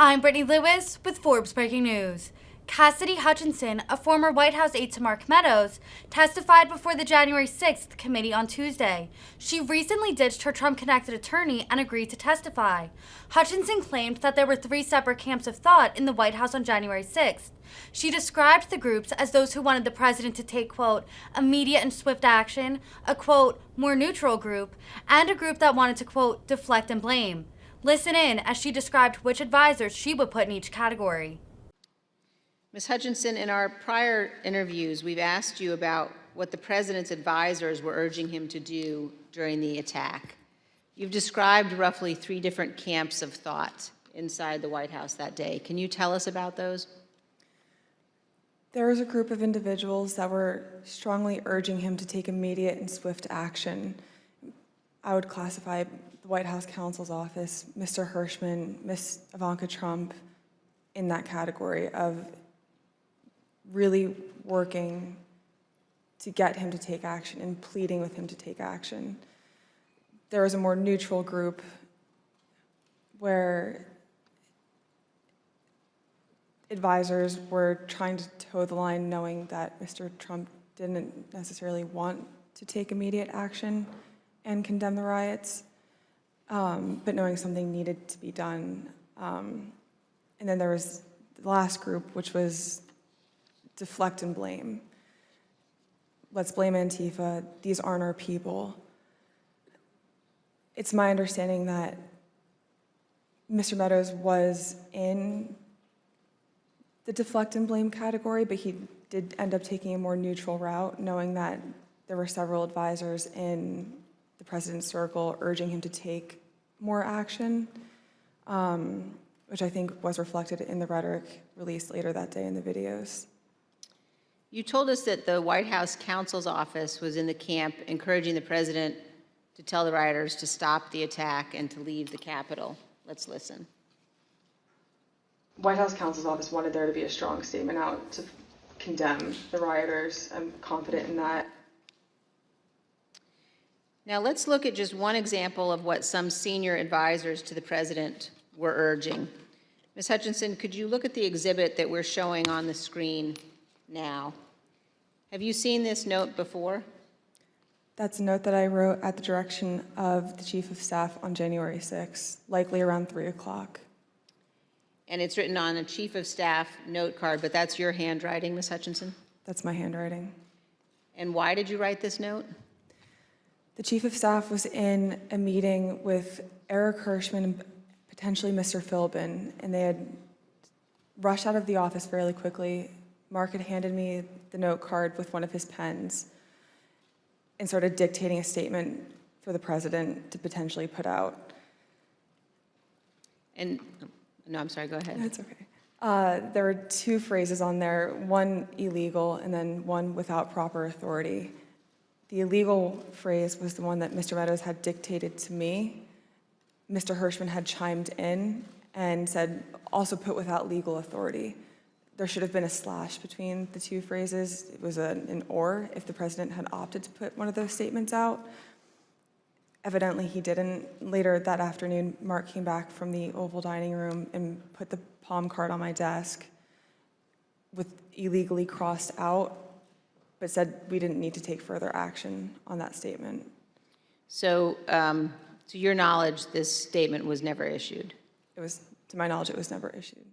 I'm Brittany Lewis with Forbes Breaking News. Cassidy Hutchinson, a former White House aide to Mark Meadows, testified before the January 6th committee on Tuesday. She recently ditched her Trump-connected attorney and agreed to testify. Hutchinson claimed that there were three separate camps of thought in the White House on January 6th. She described the groups as those who wanted the president to take, quote, immediate and swift action, a, quote, more neutral group, and a group that wanted to, quote, deflect and blame. Listen in as she described which advisors she would put in each category. Ms. Hutchinson, in our prior interviews, we've asked you about what the president's advisors were urging him to do during the attack. You've described roughly three different camps of thought inside the White House that day. Can you tell us about those? There was a group of individuals that were strongly urging him to take immediate and swift action. I would classify the White House counsel's office, Mr. Hirschman, Ms. Ivanka Trump, in that category of really working to get him to take action and pleading with him to take action. There was a more neutral group where advisors were trying to toe the line, knowing that Mr. Trump didn't necessarily want to take immediate action and condemn the riots, but knowing something needed to be done. And then there was the last group, which was deflect and blame. Let's blame Antifa. These aren't our people. It's my understanding that Mr. Meadows was in the deflect and blame category, but he did end up taking a more neutral route, knowing that there were several advisors in the president's circle urging him to take more action, which I think was reflected in the rhetoric released later that day in the videos. You told us that the White House counsel's office was in the camp encouraging the president to tell the rioters to stop the attack and to leave the Capitol. Let's listen. White House counsel's office wanted there to be a strong statement out to condemn the rioters. I'm confident in that. Now let's look at just one example of what some senior advisors to the president were urging. Ms. Hutchinson, could you look at the exhibit that we're showing on the screen now? Have you seen this note before? That's a note that I wrote at the direction of the Chief of Staff on January 6th, likely around 3 o'clock. And it's written on a Chief of Staff note card, but that's your handwriting, Ms. Hutchinson? That's my handwriting. And why did you write this note? The Chief of Staff was in a meeting with Eric Hirschman and potentially Mr. Philbin, and they had rushed out of the office fairly quickly. Mark had handed me the note card with one of his pens and started dictating a statement for the president to potentially put out. And, no, I'm sorry, go ahead. That's okay. There were two phrases on there, one illegal and then one without proper authority. The illegal phrase was the one that Mr. Meadows had dictated to me. Mr. Hirschman had chimed in and said, also put without legal authority. There should have been a slash between the two phrases. It was an or if the president had opted to put one of those statements out. Evidently he didn't. Later that afternoon, Mark came back from the Oval Dining Room and put the palm card on my desk with illegally crossed out, but said we didn't need to take further action on that statement. So, to your knowledge, this statement was never issued? To my knowledge, it was never issued.